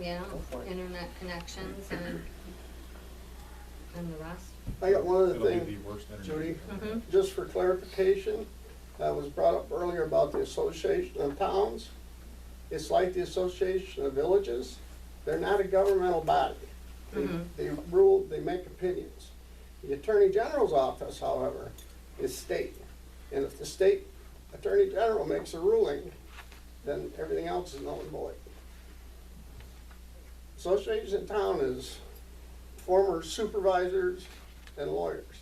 Yeah, Go for it. internet connections and the rest. I got one other It'll be thing, the worst internet. Judy, Mhm. just for clarification, that was brought up earlier about the Association of Towns. It's like the Association of Villages. They're not a governmental body. Mhm. They rule, they make opinions. The Attorney General's office, however, is state. And if the state Attorney General makes a ruling, then everything else is null and void. Association of Town is former supervisors and lawyers.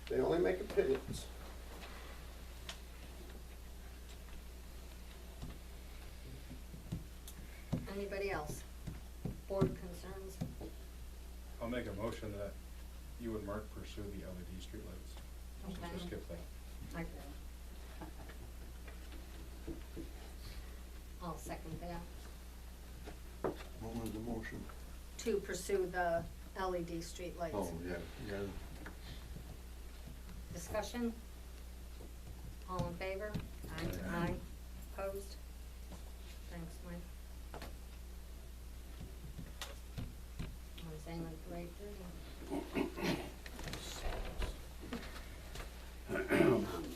They only make opinions. Anybody else? Board concerns? I'll make a motion that you and Mark pursue the LED streetlights. Since Okay. we skipped that. I'll second that. What was the motion? To pursue the LED streetlights. Oh, yeah, yeah. Discussion? All in favor? Aye. Opposed? Thanks, Mike. I'm saying like the right thing.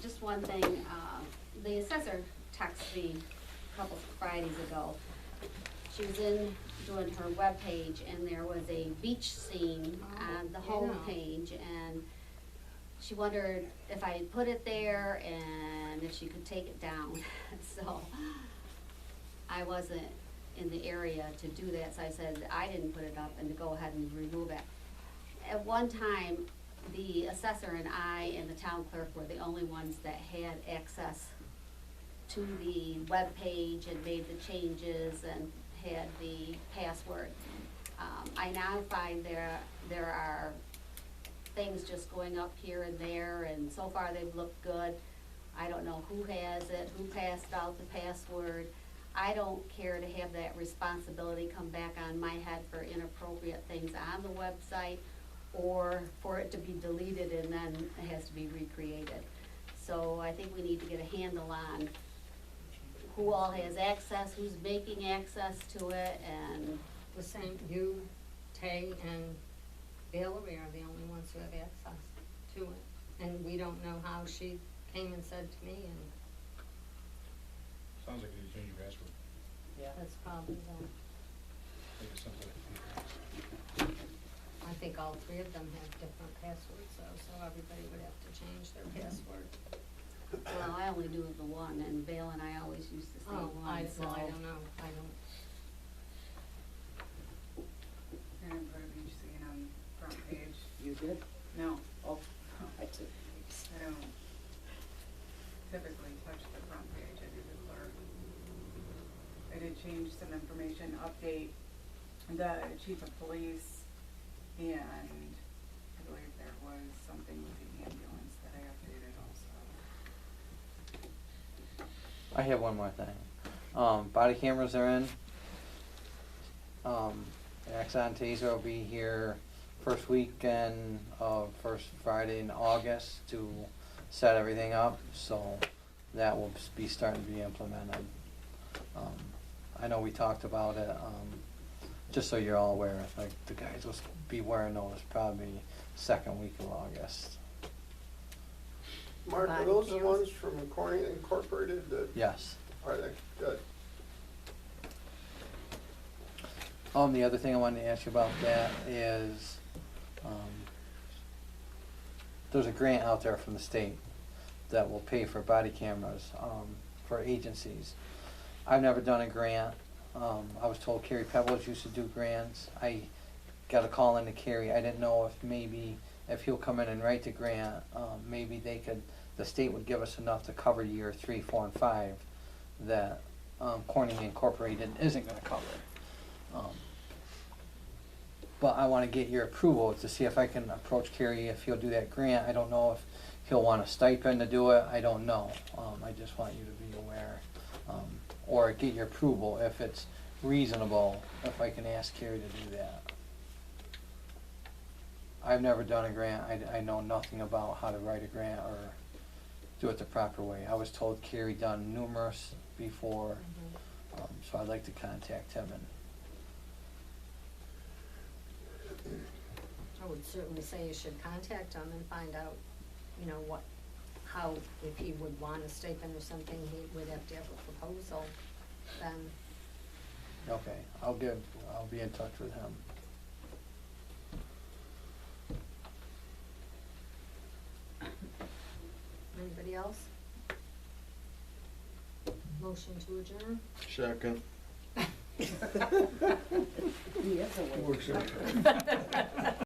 Just one thing, the assessor texted me a couple Fridays ago. She was in doing her webpage and there was a beach scene on the yeah. home page, and she wondered if I had put it there and if she could take it down. So I wasn't in the area to do that, so I said I didn't put it up and to go ahead and remove it. At one time, the assessor and I and the town clerk were the only ones that had access to the webpage and made the changes and had the password. I now find there are things just going up here and there, and so far they've looked good. I don't know who has it, who passed out the password. I don't care to have that responsibility come back on my head for inappropriate things on the website, or for it to be deleted and then it has to be recreated. So I think we need to get a handle on who all has access, who's making access to it, and The same, you, Tay, and Valerie are the only ones who have access to it. And we don't know how she came and said to me, and Sounds like you need to change your password. Yeah. that's probably the, Make it simple. I think all three of them have different passwords though, so everybody would have to change their password. well, I only do the one, and Val and I always use the same Oh, one, I so. don't know, I don't. I didn't put a beach scene on front page. You did? No, Oh, I did. I don't typically touch the front page, I do the clerk. I did change some information, update the chief of police, and I believe there was something with the ambulance that I updated also. I have one more thing. Body cameras are in. Axon Taser will be here first weekend of first Friday in August to set everything up, so that will be starting to be implemented. I know we talked about it, just so you're all aware, like the guys will be wearing those probably second week of August. Mark, are Body those the cameras? ones from Corning Incorporated that, Yes. are they good? The other thing I wanted to ask you about that is, there's a grant out there from the state that will pay for body cameras, for agencies. I've never done a grant. I was told Kerry Pebbles used to do grants. I got a call into Kerry. I didn't know if he'll come in and write the grant, maybe the state would give us enough to cover year 3, 4, and 5 that, Corning Incorporated isn't gonna cover. But I wanna get your approval to see if I can approach Kerry if he'll do that grant. I don't know if he'll want a stipend to do it, I don't know. I just want you to be aware. Or get your approval if it's reasonable, if I can ask Kerry to do that. I've never done a grant, I know nothing about how to write a grant or do it the proper way. I was told Kerry done numerous before, so I'd like to contact him and would certainly say you should contact him and find out, you know, how, if he would want a stipend or something, he would have to have a proposal, then, Okay, I'll be in touch with him. anybody else? Motion to adjourn? Second. He is awake. Works out.